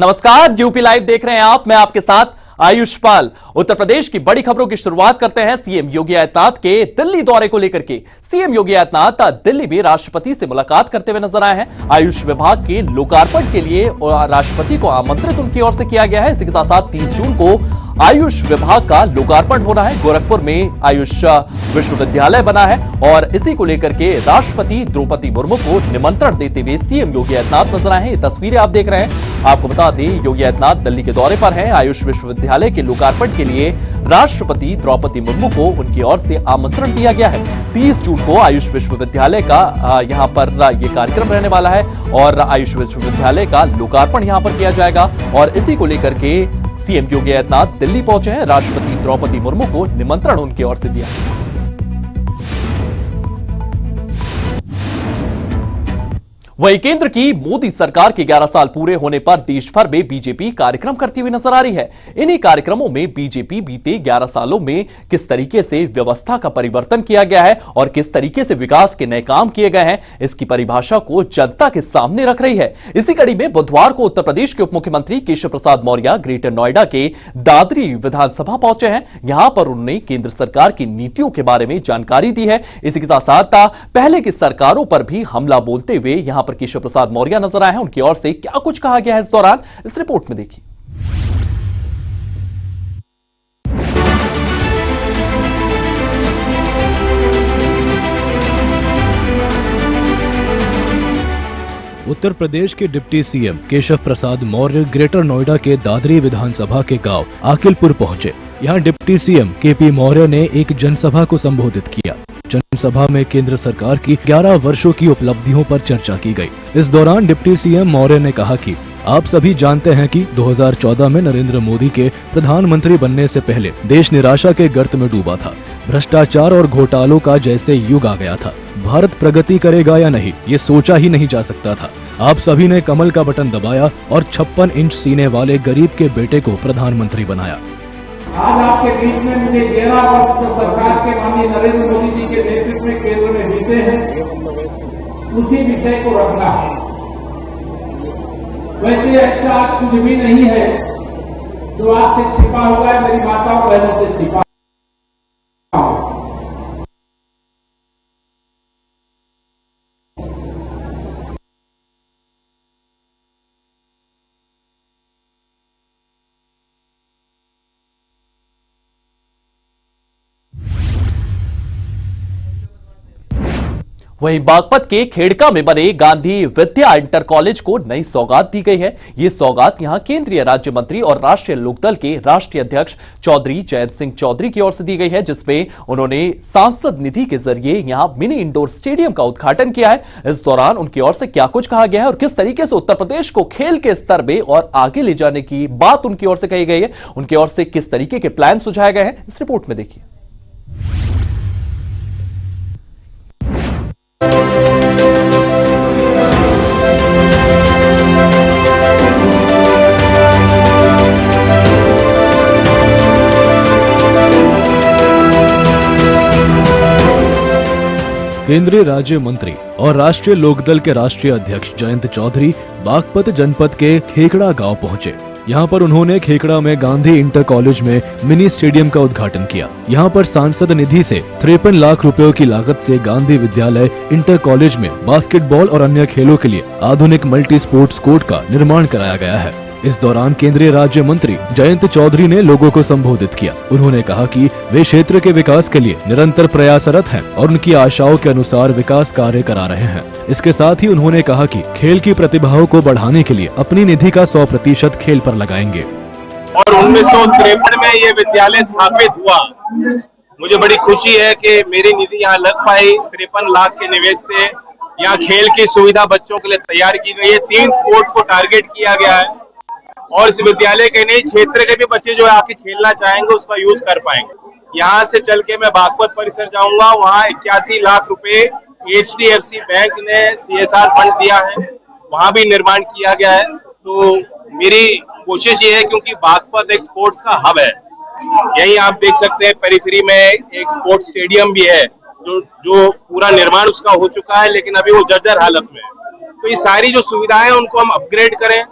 नमस्कार, UP live देख रहे हैं आप। मैं आपके साथ आयुष पाल। उत्तर प्रदेश की बड़ी खबरों की शुरुआत करते हैं सीएम योगी आदित्यनाथ के दिल्ली दौरे को लेकर के। सीएम योगी आदित्यनाथ दिल्ली में राष्ट्रपति से मुलाकात करते हुए नजर आए हैं। आयुष विभाग के लोकार्पण के लिए राष्ट्रपति को आमंत्रित उनकी ओर से किया गया है। इसी के साथ साथ 30 जून को आयुष विभाग का लोकार्पण हो रहा है। गोरखपुर में आयुष विश्वविद्यालय बना है और इसी को लेकर के राष्ट्रपति द्रौपदी मुर्मू को निमंत्रण देते हुए सीएम योगी आदित्यनाथ नजर आए हैं। ये तस्वीरें आप देख रहे हैं। आपको बता दें, योगी आदित्यनाथ दिल्ली के दौरे पर हैं। आयुष विश्वविद्यालय के लोकार्पण के लिए राष्ट्रपति द्रौपदी मुर्मू को उनकी ओर से आमंत्रण दिया गया है। 30 जून को आयुष विश्वविद्यालय का यहाँ पर ये कार्यक्रम रहने वाला है और आयुष विश्वविद्यालय का लोकार्पण यहाँ पर किया जाएगा और इसी को लेकर के सीएम योगी आदित्यनाथ दिल्ली पहुंचे हैं। राष्ट्रपति द्रौपदी मुर्मू को निमंत्रण उनकी ओर से दिया। वहीं केंद्र की मोदी सरकार के 11 साल पूरे होने पर देश भर में बीजेपी कार्यक्रम करती हुई नजर आ रही है। इन्हीं कार्यक्रमों में बीजेपी बीते 11 सालों में किस तरीके से व्यवस्था का परिवर्तन किया गया है और किस तरीके से विकास के नए काम किए गए हैं, इसकी परिभाषा को जनता के सामने रख रही है। इसी कड़ी में बुधवार को उत्तर प्रदेश के उप मुख्यमंत्री केशव प्रसाद मौर्य ग्रेटर नोएडा के दादरी विधानसभा पहुंचे हैं। यहां पर उन्होंने केंद्र सरकार की नीतियों के बारे में जानकारी दी है। इसी के साथ साथ पहले की सरकारों पर भी हमला बोलते हुए यहां पर केशव प्रसाद मौर्य नजर आए हैं। उनकी ओर से क्या कुछ कहा गया है इस दौरान, इस रिपोर्ट में देखिए। उत्तर प्रदेश के deputy CM Keshav Prasad Maurya greater Noida के दादरी विधानसभा के गांव आकिलपुर पहुंचे। यहां डिप्टी सीएम केपी मौर्य ने एक जनसभा को संबोधित किया। जनसभा में केंद्र सरकार की 11 वर्षों की उपलब्धियों पर चर्चा की गई। इस दौरान डिप्टी सीएम मौर्य ने कहा कि आप सभी जानते हैं कि 2014 में नरेंद्र मोदी के प्रधानमंत्री बनने से पहले देश निराशा के गर्त में डूबा था। भ्रष्टाचार और घोटालों का जैसे युग आ गया था। भारत प्रगति करेगा या नहीं, ये सोचा ही नहीं जा सकता था। आप सभी ने कमल का बटन दबाया और 56 इंच सीने वाले गरीब के बेटे को प्रधानमंत्री बनाया। आज आपके बीच में मुझे 11 वर्ष जो सरकार के माननीय नरेंद्र मोदी जी के नेतृत्व में केंद्र में बीते हैं, उसी विषय को रखना है। वैसे ऐसा कुछ भी नहीं है जो आपसे छिपा हुआ है, मेरी माताओं बहनों से छिपा। वहीं बागपत के खेड़का में बने गांधी विद्या इंटर कॉलेज को नई सौगात दी गई है। ये सौगात यहां केंद्रीय राज्य मंत्री और राष्ट्रीय लोकदल के राष्ट्रीय अध्यक्ष चौधरी जयंत सिंह चौधरी की ओर से दी गई है, जिसमें उन्होंने सांसद निधि के जरिए यहां मिनी इंडोर स्टेडियम का उद्घाटन किया है। इस दौरान उनकी ओर से क्या कुछ कहा गया है और किस तरीके से उत्तर प्रदेश को खेल के स्तर में और आगे ले जाने की बात उनकी ओर से कही गई है, उनकी ओर से किस तरीके के प्लान सुझाए गए हैं, इस रिपोर्ट में देखिए। केंद्रीय राज्य मंत्री और राष्ट्रीय लोकदल के राष्ट्रीय अध्यक्ष जयंत चौधरी बागपत जनपद के खेकड़ा गांव पहुंचे। यहां पर उन्होंने खेकड़ा में गांधी इंटर कॉलेज में मिनी स्टेडियम का उद्घाटन किया। यहां पर सांसद निधि से 53 लाख रुपयों की लागत से गांधी विद्यालय इंटर कॉलेज में बास्केटबॉल और अन्य खेलों के लिए आधुनिक मल्टी स्पोर्ट्स कोर्ट का निर्माण कराया गया है। इस दौरान केंद्रीय राज्य मंत्री जयंत चौधरी ने लोगों को संबोधित किया। उन्होंने कहा कि वे क्षेत्र के विकास के लिए निरंतर प्रयासरत हैं और उनकी आशाओं के अनुसार विकास कार्य करा रहे हैं। इसके साथ ही उन्होंने कहा कि खेल की प्रतिभाओं को बढ़ाने के लिए अपनी निधि का 100% खेल पर लगाएंगे। और 1953 में ये विद्यालय स्थापित हुआ। मुझे बड़ी खुशी है कि मेरी निधि यहाँ लग पाई। 53 लाख के निवेश से यहाँ खेल की सुविधा बच्चों के लिए तैयार की गई है। 3 स्पोर्ट्स को टारगेट किया गया है और इस विद्यालय के नहीं, क्षेत्र के भी बच्चे जो आके खेलना चाहेंगे उसका यूज कर पाएंगे। यहाँ से चल के मैं बागपत परिसर जाऊंगा, वहाँ 81 लाख रुपए HDFC बैंक ने CSR फंड दिया है, वहाँ भी निर्माण किया गया है। तो मेरी कोशिश ये है, क्योंकि बागपत एक स्पोर्ट्स का हब है, यही आप देख सकते हैं पेरिफेरी में एक स्पोर्ट्स स्टेडियम भी है जो पूरा निर्माण उसका हो चुका है, लेकिन अभी वो जर्जर हालत में है। तो ये सारी जो सुविधाएं उनको हम अपग्रेड करें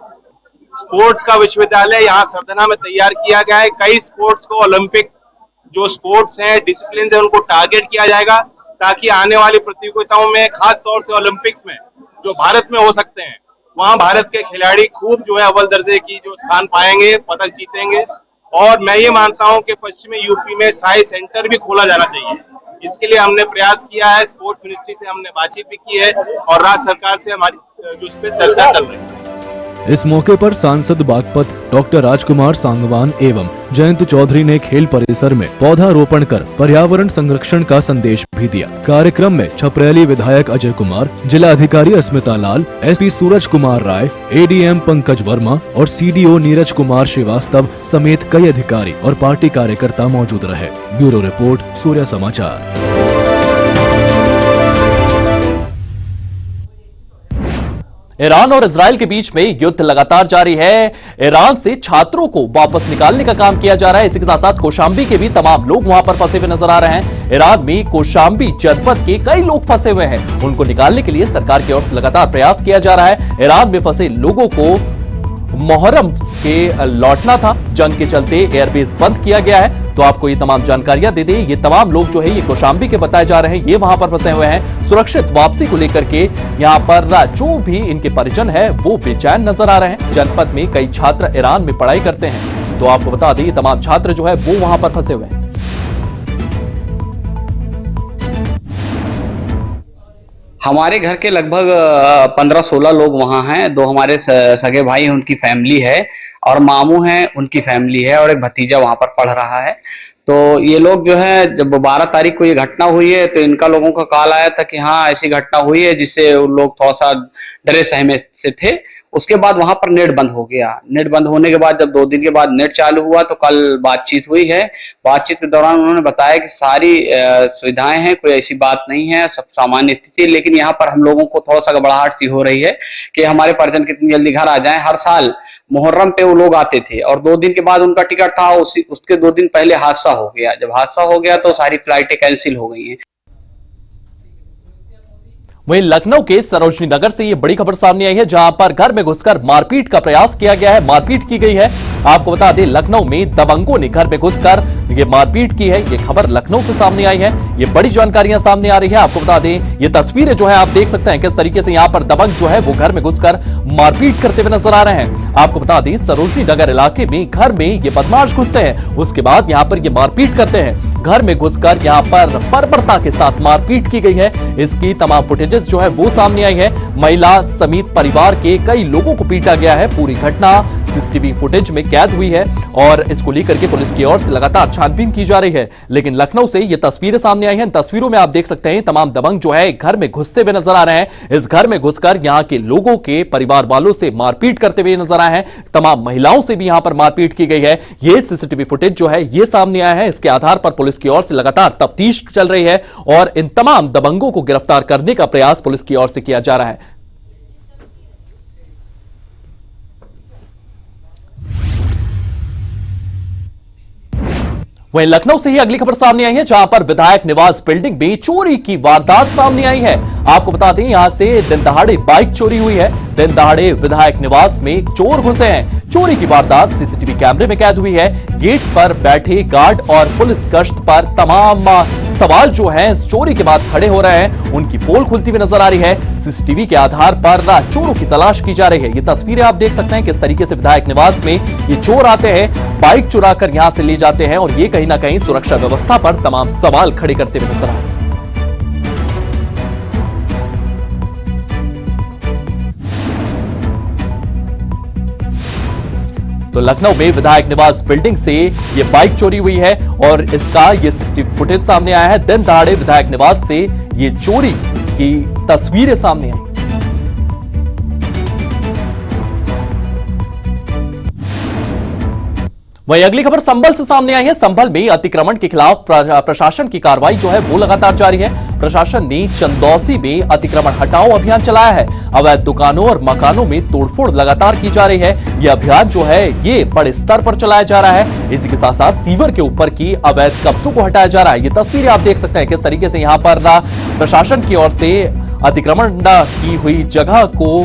स्पोर्ट्स का विश्वविद्यालय यहाँ सरदना में तैयार किया गया है। कई स्पोर्ट्स को ओलंपिक जो स्पोर्ट्स हैं, डिसिप्लिन है, उनको टारगेट किया जाएगा ताकि आने वाली प्रतियोगिताओं में, खास तौर से ओलंपिक्स में जो भारत में हो सकते हैं, वहां भारत के खिलाड़ी खूब जो है अव्वल दर्जे की जो स्थान पाएंगे, पदक जीतेंगे। और मैं ये मानता हूं कि पश्चिमी यूपी में साई सेंटर भी खोला जाना चाहिए। इसके लिए हमने प्रयास किया है, स्पोर्ट्स मिनिस्ट्री से हमने बातचीत भी की है और राज्य सरकार से हमारी जो इस पे चर्चा चल रही है। इस मौके पर सांसद बागपत डॉक्टर राजकुमार सांगवान एवं जयंत चौधरी ने खेल परिसर में पौधारोपण कर पर्यावरण संरक्षण का संदेश भी दिया। कार्यक्रम में छपरेली विधायक अजय कुमार, जिला अधिकारी अस्मिता लाल, एसपी सूरज कुमार राय, एडीएम पंकज वर्मा और सीडीओ नीरज कुमार श्रीवास्तव समेत कई अधिकारी और पार्टी कार्यकर्ता मौजूद रहे। ब्यूरो रिपोर्ट, सूर्य समाचार। ईरान और इजराइल के बीच में युद्ध लगातार जारी है। ईरान से छात्रों को वापस निकालने का काम किया जा रहा है। इसी के साथ साथ कौशांबी के भी तमाम लोग वहां पर फंसे हुए नजर आ रहे हैं। ईरान में कौशांबी जनपद के कई लोग फंसे हुए हैं। उनको निकालने के लिए सरकार की ओर से लगातार प्रयास किया जा रहा है। ईरान में फंसे लोगों को मुहर्रम के लौटना था, जंग के चलते एयरबेस बंद किया गया है। तो आपको ये तमाम जानकारियां दे दें। ये तमाम लोग जो है ये कौशांबी के बताए जा रहे हैं, ये वहां पर फंसे हुए हैं। सुरक्षित वापसी को लेकर के यहां पर जो भी इनके परिजन है वो बेचैन नजर आ रहे हैं। जनपद में कई छात्र ईरान में पढ़ाई करते हैं, तो आपको बता दें ये तमाम छात्र जो है वो वहां पर फंसे हुए हैं। हमारे घर के लगभग 15-16 लोग वहाँ हैं। 2 हमारे सगे भाई हैं, उनकी फैमिली है, और मामू हैं, उनकी फैमिली है, और एक भतीजा वहाँ पर पढ़ रहा है। तो ये लोग जो है, जब 12 तारीख को ये घटना हुई है तो इनका लोगों का कॉल आया था कि हाँ ऐसी घटना हुई है, जिससे उन लोग थोड़ा सा डरे सहमे से थे। उसके बाद वहां पर नेट बंद हो गया। नेट बंद होने के बाद जब 2 दिन के बाद नेट चालू हुआ तो कल बातचीत हुई है। बातचीत के दौरान उन्होंने बताया कि सारी सुविधाएं हैं, कोई ऐसी बात नहीं है, सब सामान्य स्थिति है। लेकिन यहाँ पर हम लोगों को थोड़ा सा घबराहट सी हो रही है कि हमारे परिजन कितनी जल्दी घर आ जाएं। हर साल मुहर्रम पे वो लोग आते थे और 2 दिन के बाद उनका टिकट था, उसके 2 दिन पहले हादसा हो गया। जब हादसा हो गया तो सारी फ्लाइटें कैंसिल हो गई हैं। वहीं लखनऊ के सरोजनी नगर से ये बड़ी खबर सामने आई है, जहां पर घर में घुसकर मारपीट का प्रयास किया गया है, मारपीट की गई है। आपको बता दें लखनऊ में दबंगों ने घर में घुसकर ये मारपीट की है। ये खबर लखनऊ से सामने आई है। ये बड़ी जानकारियां सामने आ रही है। आपको बता दें ये तस्वीरें जो है आप देख सकते हैं किस तरीके से यहां पर दबंग जो है वो घर में घुसकर मारपीट करते हुए नजर आ रहे हैं। आपको बता दें सरोजनी नगर इलाके में घर में ये बदमाश घुसते हैं, उसके बाद यहां पर ये मारपीट करते हैं। घर में घुसकर यहां पर बर्बरता के साथ मारपीट की गई है। इसकी तमाम फुटेजेस जो है वो सामने आई है। महिला समेत परिवार के कई लोगों को पीटा गया है। पूरी घटना सीसीटीवी फुटेज में कैद हुई है और इसको लेकर के पुलिस की ओर से लगातार छानबीन की जा रही है। लेकिन लखनऊ से ये तस्वीरें सामने आई हैं। तस्वीरों में आप देख सकते हैं तमाम दबंग जो है घर में घुसते हुए नजर आ रहे हैं। इस घर में घुसकर यहां के लोगों के परिवार वालों से मारपीट करते हुए नजर आए हैं। तमाम महिलाओं से भी यहां पर मारपीट की गई है। ये सीसीटीवी फुटेज जो है ये सामने आया है। इसके आधार पर पुलिस की ओर से लगातार तफ्तीश चल रही है और इन तमाम दबंगों को गिरफ्तार करने का प्रयास पुलिस की ओर से किया जा रहा है। वहीं लखनऊ से ही अगली खबर सामने आई है, जहां पर विधायक निवास बिल्डिंग में चोरी की वारदात सामने आई है। आपको बता दें यहां से दिन दहाड़े बाइक चोरी हुई है। दिन दहाड़े विधायक निवास में चोर घुसे हैं। चोरी की वारदात सीसीटीवी कैमरे में कैद हुई है। गेट पर बैठे गार्ड और पुलिस गश्त पर तमाम सवाल जो हैं चोरी के बाद खड़े हो रहे हैं, उनकी पोल खुलती हुई नजर आ रही है। सीसीटीवी के आधार पर चोरों की तलाश की जा रही है। ये तस्वीरें आप देख सकते हैं किस तरीके से विधायक निवास में ये चोर आते हैं, बाइक चुरा कर यहां से ले जाते हैं और ये कहीं ना कहीं सुरक्षा व्यवस्था पर तमाम सवाल खड़े करते हुए नजर आ रहे हैं। तो लखनऊ में विधायक निवास बिल्डिंग से ये बाइक चोरी हुई है और इसका ये सीसीटीवी फुटेज सामने आया है। दिन दहाड़े विधायक निवास से ये चोरी की तस्वीरें सामने आई। वहीं अगली खबर संभल से सामने आई है। संभल में अतिक्रमण के खिलाफ प्रशासन की कार्रवाई जो है वो लगातार जारी है। प्रशासन ने चंदौसी में अतिक्रमण हटाओ अभियान चलाया है। अवैध दुकानों और मकानों में तोड़फोड़ लगातार की जा रही है। यह अभियान जो है ये बड़े स्तर पर चलाया जा रहा है। इसी के साथ साथ सीवर के ऊपर की अवैध कब्जों को हटाया जा रहा है। ये तस्वीरें आप देख सकते हैं किस तरीके से यहाँ पर प्रशासन की ओर से अतिक्रमण की हुई जगह को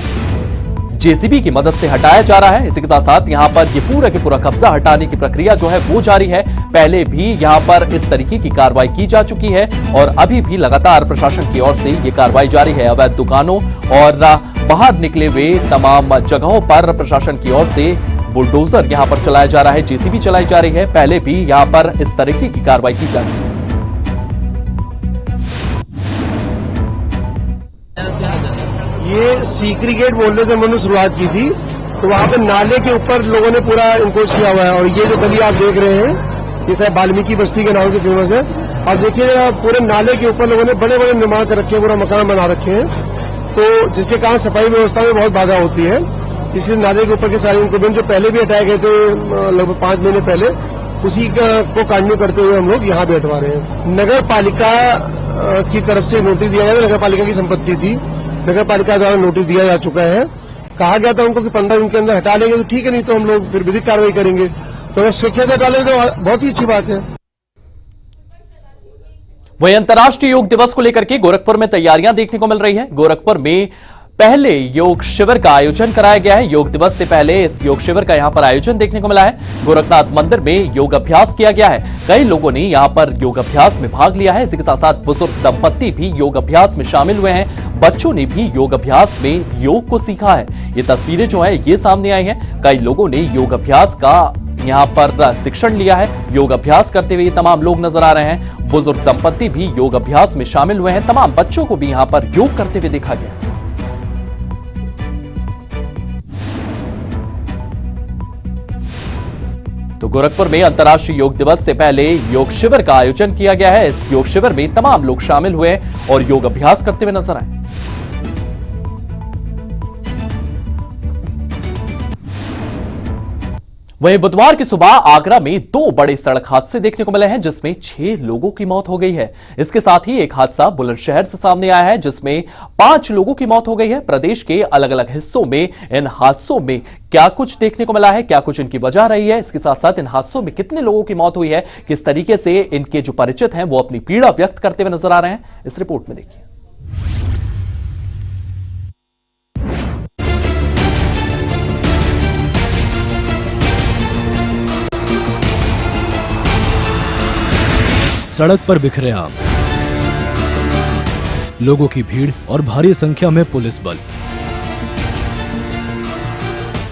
जेसीबी की मदद से हटाया जा रहा है। इसी के साथ साथ यहां पर ये पूरा के पूरा कब्जा हटाने की प्रक्रिया जो है वो जारी है। पहले भी यहां पर इस तरीके की कार्रवाई की जा चुकी है और अभी भी लगातार प्रशासन की ओर से ये कार्रवाई जारी है। अवैध दुकानों और बाहर निकले हुए तमाम जगहों पर प्रशासन की ओर से बुलडोजर यहां पर चलाया जा रहा है, जेसीबी चलाई जा रही है। पहले भी यहां पर इस तरीके की कार्रवाई की जा चुकी है। ये सीकरी गेट बोलने से मैंने शुरुआत की थी, तो वहाँ पे नाले के ऊपर लोगों ने पूरा इनकोच किया हुआ है। और ये जो गली आप देख रहे हैं, ये शायद वाल्मीकि बस्ती के नाम से फेमस है। और देखिए पूरे नाले के ऊपर लोगों ने बड़े बड़े निर्माण कर रखे हैं, पूरा मकान बना रखे हैं, तो जिसके कारण सफाई व्यवस्था में बहुत बाधा होती है। इसलिए नाले के ऊपर के सारे इंक्रोचमेंट जो पहले भी हटाए गए थे लगभग 5 महीने पहले, उसी को कंटिन्यू करते हुए हम लोग यहाँ भी हटवा रहे हैं। नगर पालिका की तरफ से नोटिस दिया गया, नगर पालिका की संपत्ति थी, नगर पालिका द्वारा नोटिस दिया जा चुका है। कहा गया था उनको कि 15 दिन के अंदर हटा लेंगे तो ठीक है, नहीं तो हम लोग फिर विधिक कार्रवाई करेंगे। तो अगर स्वेच्छा से हटा लेंगे तो बहुत ही अच्छी बात है। वहीं अंतर्राष्ट्रीय योग दिवस को लेकर के गोरखपुर में तैयारियां देखने को मिल रही है। गोरखपुर में पहले योग शिविर का आयोजन कराया गया है। योग दिवस से पहले इस योग शिविर का यहां पर आयोजन देखने को मिला है। गोरखनाथ मंदिर में योग अभ्यास किया गया है। कई लोगों ने यहां पर योग अभ्यास में भाग लिया है। इसी के साथ साथ बुजुर्ग दंपत्ति भी योग अभ्यास में शामिल हुए हैं। बच्चों ने भी योग अभ्यास में योग को सीखा है। ये तस्वीरें जो है ये सामने आई हैं। कई लोगों ने योग अभ्यास का यहां पर शिक्षण लिया है। योग अभ्यास करते हुए तमाम लोग नजर आ रहे हैं। बुजुर्ग दंपत्ति भी योग अभ्यास में शामिल हुए हैं। तमाम बच्चों को भी यहां पर योग करते हुए देखा गया। तो गोरखपुर में अंतर्राष्ट्रीय योग दिवस से पहले योग शिविर का आयोजन किया गया है। इस योग शिविर में तमाम लोग शामिल हुए और योग अभ्यास करते हुए नजर आए। वहीं बुधवार की सुबह आगरा में 2 बड़े सड़क हादसे देखने को मिले हैं, जिसमें 6 लोगों की मौत हो गई है। इसके साथ ही एक हादसा बुलंदशहर से सामने आया है, जिसमें 5 लोगों की मौत हो गई है। प्रदेश के अलग अलग हिस्सों में इन हादसों में क्या कुछ देखने को मिला है, क्या कुछ इनकी वजह रही है, इसके साथ साथ इन हादसों में कितने लोगों की मौत हुई है, किस तरीके से इनके जो परिचित हैं वो अपनी पीड़ा व्यक्त करते हुए नजर आ रहे हैं, इस रिपोर्ट में देखिए। सड़क पर बिखरे आम, लोगों की भीड़ और भारी संख्या में पुलिस बल।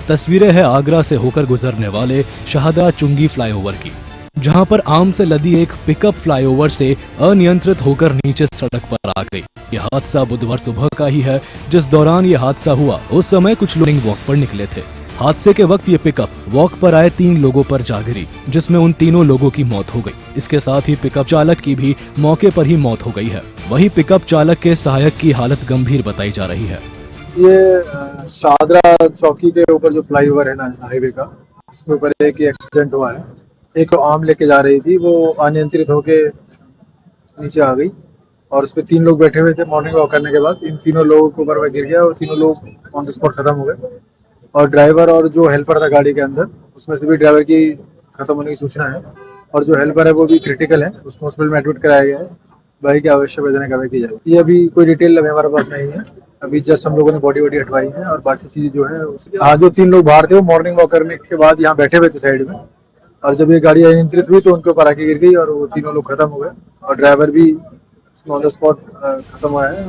तस्वीरें हैं आगरा से होकर गुजरने वाले शाहदा चुंगी फ्लाईओवर की, जहां पर आम से लदी एक पिकअप फ्लाईओवर से अनियंत्रित होकर नीचे सड़क पर आ गई। यह हादसा बुधवार सुबह का ही है। जिस दौरान यह हादसा हुआ उस समय कुछ लोग वॉक पर निकले थे। हादसे के वक्त ये पिकअप वॉक पर आए 3 लोगों पर जा गिरी, जिसमें उन तीनों लोगों की मौत हो गई। इसके साथ ही पिकअप चालक की भी मौके पर ही मौत हो गई है। वहीं पिकअप चालक के सहायक की हालत गंभीर बताई जा रही है। ये शाहदरा चौकी के ऊपर जो फ्लाईओवर है ना हाईवे का, इसके ऊपर एक एक्सीडेंट हुआ है। एक आम लेके जा रही थी, वो अनियंत्रित होके नीचे आ गई और उस पर 3 लोग बैठे हुए थे। मॉर्निंग वॉक करने के बाद इन तीनों लोगों के ऊपर वह गिर गया और तीनों लोग ऑन द स्पॉट खत्म हो गए। और ड्राइवर और जो हेल्पर था गाड़ी के अंदर, उसमें से भी ड्राइवर की खत्म होने की सूचना है और जो हेल्पर है वो भी क्रिटिकल है, उसको हॉस्पिटल में एडमिट कराया गया है। बाकी की आवश्यक वैधानिक कार्रवाई की जाएगी। ये अभी कोई डिटेल अभी हमारे पास नहीं है। अभी जस्ट हम लोगों ने बॉडी वॉडी हटवाई है और बाकी चीजें जो है हाँ, जो 3 लोग बाहर थे वो मॉर्निंग वॉक करने के बाद यहाँ बैठे हुए थे साइड में, और जब ये गाड़ी अनियंत्रित हुई तो उनके ऊपर आके गिर गई और वो तीनों लोग खत्म हो गए और ड्राइवर भी ऑन द स्पॉट खत्म हुआ है।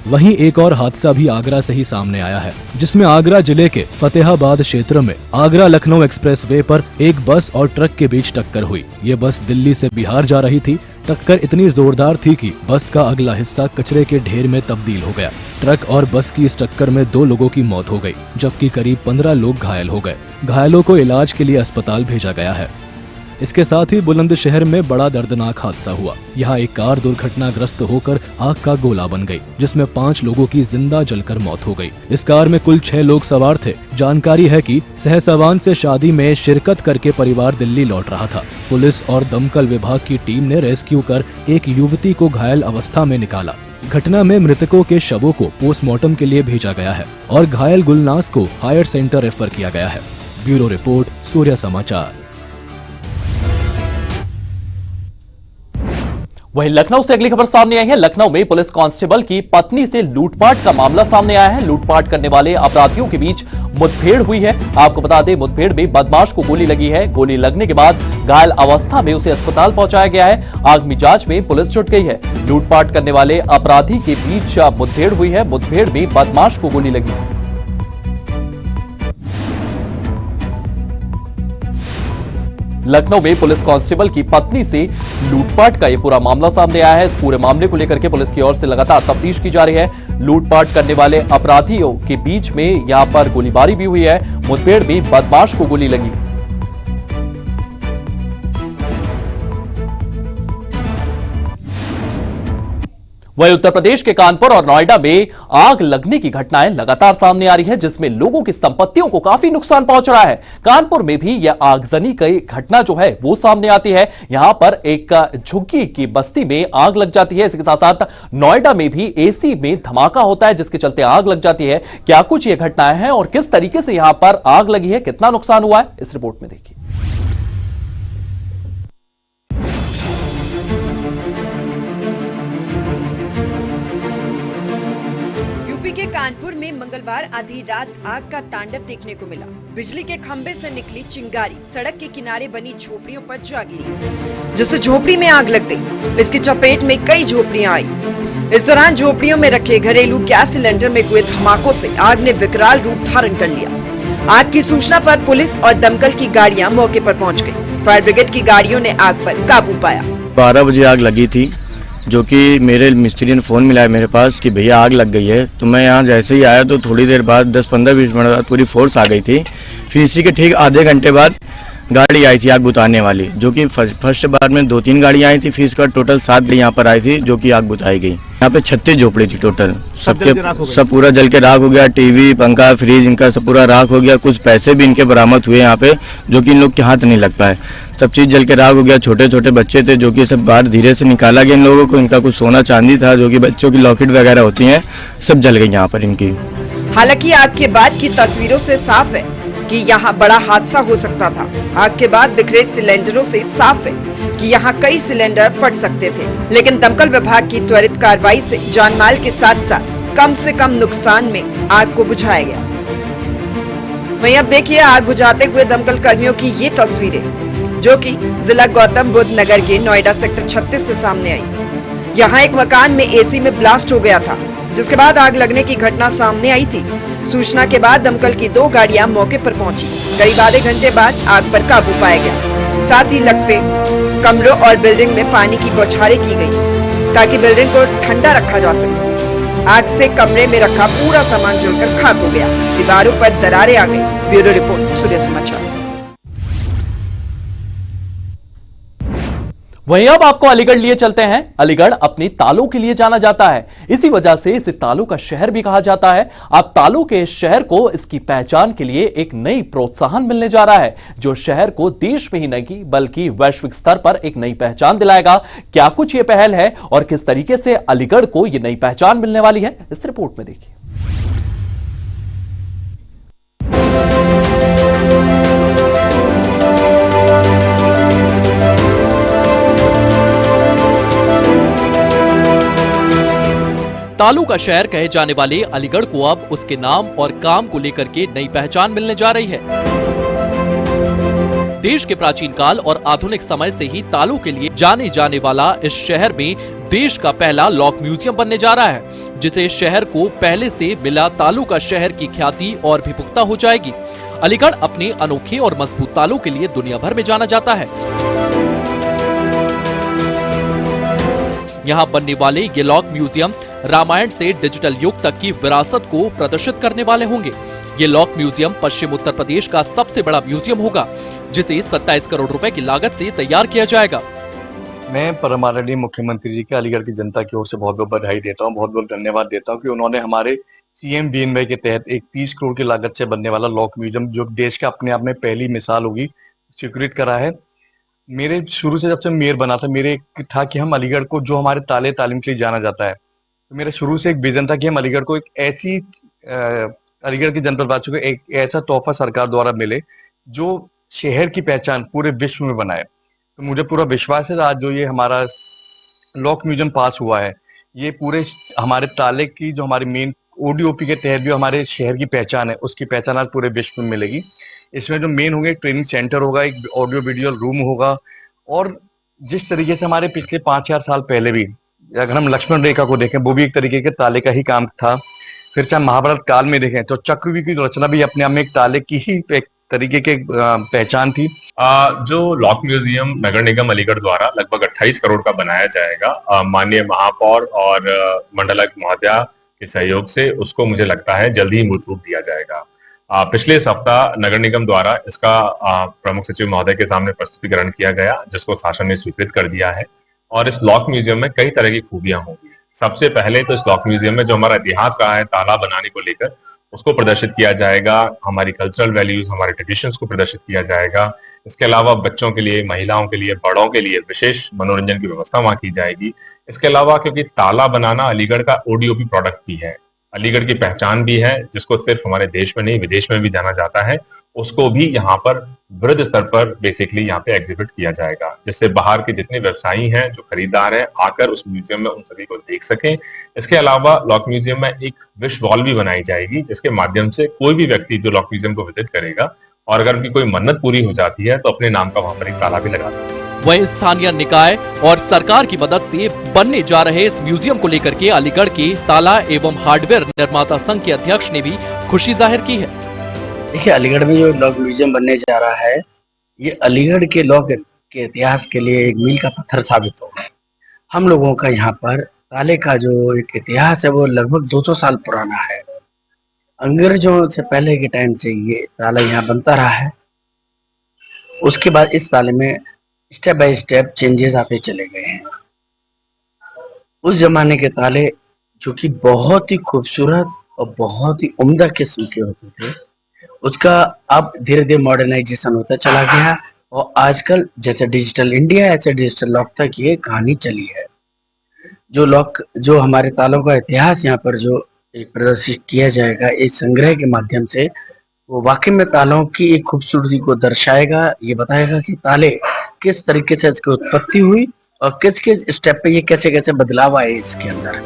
वहीं एक और हादसा भी आगरा से ही सामने आया है, जिसमें आगरा जिले के फतेहाबाद क्षेत्र में आगरा लखनऊ एक्सप्रेसवे पर एक बस और ट्रक के बीच टक्कर हुई। ये बस दिल्ली से बिहार जा रही थी। टक्कर इतनी जोरदार थी कि बस का अगला हिस्सा कचरे के ढेर में तब्दील हो गया। ट्रक और बस की इस टक्कर में 2 लोगों की मौत हो गई, जबकि करीब 15 लोग घायल हो गए। घायलों को इलाज के लिए अस्पताल भेजा गया है। इसके साथ ही बुलंदशहर में बड़ा दर्दनाक हादसा हुआ। यहाँ एक कार दुर्घटनाग्रस्त होकर आग का गोला बन गई, जिसमें 5 लोगों की जिंदा जलकर मौत हो गई। इस कार में कुल 6 लोग सवार थे। जानकारी है कि सहसवान से शादी में शिरकत करके परिवार दिल्ली लौट रहा था। पुलिस और दमकल विभाग की टीम ने रेस्क्यू कर एक युवती को घायल अवस्था में निकाला। घटना में मृतकों के शवों को पोस्टमार्टम के लिए भेजा गया है और घायल गुलनाज को हायर सेंटर रेफर किया गया है। ब्यूरो रिपोर्ट, सूर्य समाचार। वहीं लखनऊ से अगली खबर सामने आई है। लखनऊ में पुलिस कांस्टेबल की पत्नी से लूटपाट का मामला सामने आया है। लूटपाट करने वाले अपराधियों के बीच मुठभेड़ हुई है। आपको बता दें, मुठभेड़ में बदमाश को गोली लगी है। गोली लगने के बाद घायल अवस्था में उसे अस्पताल पहुंचाया गया है। आगामी जांच में पुलिस जुट गई है। लूटपाट करने वाले अपराधी के बीच मुठभेड़ हुई है। मुठभेड़ में बदमाश को गोली लगी है। लखनऊ में पुलिस कांस्टेबल की पत्नी से लूटपाट का यह पूरा मामला सामने आया है। इस पूरे मामले को लेकर के पुलिस की ओर से लगातार तफ्तीश की जा रही है। लूटपाट करने वाले अपराधियों के बीच में यहां पर गोलीबारी भी हुई है। मुठभेड़ में बदमाश को गोली लगी। वहीं उत्तर प्रदेश के कानपुर और नोएडा में आग लगने की घटनाएं लगातार सामने आ रही है, जिसमें लोगों की संपत्तियों को काफी नुकसान पहुंच रहा है। कानपुर में भी यह आगजनी की घटना जो है वो सामने आती है। यहां पर एक झुग्गी की बस्ती में आग लग जाती है। इसके साथ साथ नोएडा में भी एसी में धमाका होता है, जिसके चलते आग लग जाती है। क्या कुछ ये घटनाएं हैं और किस तरीके से यहां पर आग लगी है, कितना नुकसान हुआ है, इस रिपोर्ट में देखिए। के कानपुर में मंगलवार आधी रात आग का तांडव देखने को मिला। बिजली के खंभे से निकली चिंगारी सड़क के किनारे बनी झोपड़ियों पर जा गिरी, जिससे झोपड़ी में आग लग गई। इसकी चपेट में कई झोपड़ियां आई। इस दौरान झोपड़ियों में रखे घरेलू गैस सिलेंडर में हुए धमाकों से आग ने विकराल रूप धारण कर लिया। आग की सूचना पर पुलिस और दमकल की गाड़ियां मौके पर पहुंच गई। फायर ब्रिगेड की गाड़ियों ने आग पर काबू पाया। 12 बजे आग लगी थी, जो कि मेरे मिस्त्री ने फ़ोन मिलाया मेरे पास कि भैया आग लग गई है। तो मैं यहाँ जैसे ही आया तो थोड़ी देर बाद 10-15-20 मिनट बाद पूरी फोर्स आ गई थी। फिर इसी के ठीक आधे घंटे बाद गाड़ी आई थी आग बुझाने वाली, जो कि फर्स्ट बार में 2-3 गाड़ियाँ आई थी। फिर इसका टोटल 7 गाड़ी यहाँ पर आई थी, जो कि आग बुझाई गई। यहाँ पे 36 झोपड़ी थी टोटल। सब पूरा जल के राख हो गया। टीवी, पंखा, फ्रिज इनका सब पूरा राख हो गया। कुछ पैसे भी इनके बरामद हुए यहाँ पे, जो कि इन लोग के हाथ नहीं लग पाए। सब चीज जल के राख हो गया। छोटे छोटे बच्चे थे, जो कि सब बाहर धीरे से निकाला गया इन लोगों को। इनका कुछ सोना चांदी था, जो कि बच्चों की लॉकेट वगैरह होती हैं, सब जल गई यहाँ पर इनकी। हालांकि आग के बाद की तस्वीरों से साफ है कि यहाँ बड़ा हादसा हो सकता था। आग के बाद बिखरे सिलेंडरों से साफ है कि यहाँ कई सिलेंडर फट सकते थे, लेकिन दमकल विभाग की त्वरित कार्रवाई से जानमाल के साथ साथ कम से कम नुकसान में आग को बुझाया गया। वहीं अब देखिए आग बुझाते हुए दमकल कर्मियों की ये तस्वीरें, जो कि जिला गौतम बुद्ध नगर के नोएडा सेक्टर 36 से सामने आई। यहाँ एक मकान में एसी में ब्लास्ट हो गया था, जिसके बाद आग लगने की घटना सामने आई थी। सूचना के बाद दमकल की 2 गाड़ियां मौके पर पहुंची। करीब आधे घंटे बाद आग पर काबू पाया गया। साथ ही लगते कमरों और बिल्डिंग में पानी की बौछारें की गई, ताकि बिल्डिंग को ठंडा रखा जा सके। आग से कमरे में रखा पूरा सामान जलकर खाक हो गया। दीवारों पर दरारें आ गई। ब्यूरो रिपोर्ट, सूर्य समाचार। वहीं अब आपको अलीगढ़ लिए चलते हैं। अलीगढ़ अपनी तालों के लिए जाना जाता है, इसी वजह से इसे तालों का शहर भी कहा जाता है। अब तालों के शहर को इसकी पहचान के लिए एक नई प्रोत्साहन मिलने जा रहा है, जो शहर को देश में ही नहीं बल्कि वैश्विक स्तर पर एक नई पहचान दिलाएगा। क्या कुछ ये पहल है और किस तरीके से अलीगढ़ को यह नई पहचान मिलने वाली है, इस रिपोर्ट में देखिए। तालों का शहर कहे जाने वाले अलीगढ़ को अब उसके नाम और काम को लेकर के नई पहचान मिलने जा रही है। देश के प्राचीन काल और आधुनिक समय से ही तालों के लिए जाने जाने वाला इस शहर में देश का पहला लॉक म्यूजियम बनने जा रहा है, जिसे शहर को पहले से मिला तालों का शहर की ख्याति और भी पुख्ता हो जाएगी। अलीगढ़ अपने अनोखे और मजबूत तालों के लिए दुनिया भर में जाना जाता है। यहाँ बनने वाले ये लॉक म्यूजियम रामायण से डिजिटल युग तक की विरासत को प्रदर्शित करने वाले होंगे। ये लॉक म्यूजियम पश्चिम उत्तर प्रदेश का सबसे बड़ा म्यूजियम होगा, जिसे 27 करोड़ रुपए की लागत से तैयार किया जाएगा। मैं परमाननीय मुख्यमंत्री जी के अलीगढ़ की जनता की ओर से बहुत बहुत बधाई देता हूँ, बहुत बहुत धन्यवाद देता हूँ कि उन्होंने हमारे सीएम डीएनवाई के तहत एक 30 करोड़ की लागत से बनने वाला लॉक म्यूजियम, जो देश का अपने आप में पहली मिसाल होगी, स्वीकृत करा है। मेरे शुरू से जब से मेयर बना था, मेरे था कि हम अलीगढ़ को, जो हमारे ताले तालीम के लिए जाना जाता है, तो मेरा शुरू से एक विजन था कि हम अलीगढ़ को एक ऐसी अलीगढ़ की जनपद वासियों को एक ऐसा तोहफा सरकार द्वारा मिले जो शहर की पहचान पूरे विश्व में बनाए। तो मुझे पूरा विश्वास है आज जो ये हमारा लॉक म्यूजियम पास हुआ है। ये पूरे हमारे ताले की जो हमारी मेन ओडीओपी के तहत जो हमारे शहर की पहचान है, उसकी पहचान आज पूरे विश्व में मिलेगी। इसमें जो मेन होंगे, एक ट्रेनिंग सेंटर होगा, एक ऑडियो वीडियो रूम होगा, और जिस तरीके से हमारे पिछले 5-4 साल पहले भी अगर हम लक्ष्मण रेखा को देखें, वो भी एक तरीके के ताले का ही काम था। फिर चाहे महाभारत काल में देखें तो चक्रव्यूह की रचना भी अपने आप में एक ताले की ही एक तरीके के पहचान थी। जो लॉक म्यूजियम नगर निगम अलीगढ़ द्वारा लगभग 28 करोड़ का बनाया जाएगा, माननीय महापौर और मंडलायुक्त महोदया के सहयोग से, उसको मुझे लगता है जल्द ही मूर्त रूप दिया जाएगा। पिछले सप्ताह नगर निगम द्वारा इसका प्रमुख सचिव महोदय के सामने प्रस्तुतिकरण किया गया, जिसको शासन ने स्वीकृत कर दिया है। और इस लॉक म्यूजियम में कई तरह की खूबियां होंगी। सबसे पहले तो इस लॉक म्यूजियम में जो हमारा इतिहास रहा है ताला बनाने को लेकर, उसको प्रदर्शित किया जाएगा। हमारी कल्चरल वैल्यूज, हमारे ट्रेडिशंस को प्रदर्शित किया जाएगा। इसके अलावा बच्चों के लिए, महिलाओं के लिए, बड़ों के लिए विशेष मनोरंजन की व्यवस्था वहां की जाएगी। इसके अलावा क्योंकि ताला बनाना अलीगढ़ का ओडीओपी प्रोडक्ट भी है, अलीगढ़ की पहचान भी है, जिसको सिर्फ हमारे देश में नहीं विदेश में भी जाना जाता है, उसको भी यहाँ पर वृहद स्तर पर बेसिकली यहाँ पे एग्जिबिट किया जाएगा, जिससे बाहर के जितने व्यवसायी हैं, जो खरीदार हैं, आकर उस म्यूजियम में उन सभी को देख सकें। इसके अलावा लॉक म्यूजियम में एक विश वॉल भी बनाई जाएगी, जिसके माध्यम से कोई भी व्यक्ति जो लॉक म्यूजियम को विजिट करेगा और अगर उनकी कोई मन्नत पूरी हो जाती है तो अपने नाम का वहां पर एक ताला भी लगा सकते हैं। वहीं स्थानीय निकाय और सरकार की मदद से बनने जा रहे इस म्यूजियम को लेकर के अलीगढ़ के ताला एवं हार्डवेयर निर्माता संघ के अध्यक्ष ने भी खुशी जाहिर की है। देखिए, अलीगढ़ में जो लॉक म्यूजियम बनने जा रहा है, ये अलीगढ़ के लॉक के इतिहास के लिए एक मील का पत्थर साबित होगा। हम लोगों का यहाँ पर ताले का जो एक इतिहास है वो लगभग 200 साल पुराना है। अंग्रेजों से पहले के टाइम से ये ताला यहाँ बनता रहा है। उसके बाद इस ताले में स्टेप बाय स्टेप चेंजेस आते चले गए हैं। उस जमाने के ताले जो कि बहुत ही खूबसूरत और बहुत ही उम्दा किस्म के होते थे, उसका अब धीरे धीरे मॉडर्नाइजेशन होता चला गया और आजकल जैसे डिजिटल इंडिया ऐसे डिजिटल लॉक तक ये कहानी चली है। जो हमारे तालों का इतिहास यहाँ पर जो प्रदर्शित किया जाएगा इस संग्रह के माध्यम से, वो वाकई में तालों की एक खूबसूरती को दर्शाएगा। ये बताएगा कि ताले किस तरीके से इसकी उत्पत्ति हुई और किस किस स्टेप पे ये कैसे कैसे बदलाव आए इसके अंदर।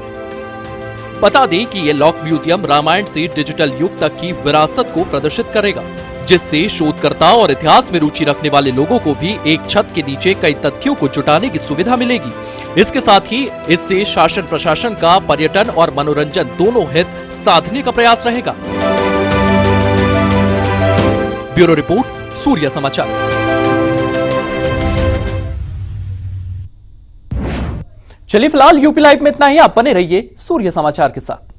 बता दें कि ये लॉक म्यूजियम रामायण से डिजिटल युग तक की विरासत को प्रदर्शित करेगा, जिससे शोधकर्ता और इतिहास में रुचि रखने वाले लोगों को भी एक छत के नीचे कई तथ्यों को जुटाने की सुविधा मिलेगी। इसके साथ ही इससे शासन प्रशासन का पर्यटन और मनोरंजन दोनों हित साधने का प्रयास रहेगा। ब्यूरो रिपोर्ट, सूर्य समाचार। चलिए फिलहाल यूपी लाइव में इतना ही। आप बने रहिए सूर्य समाचार के साथ।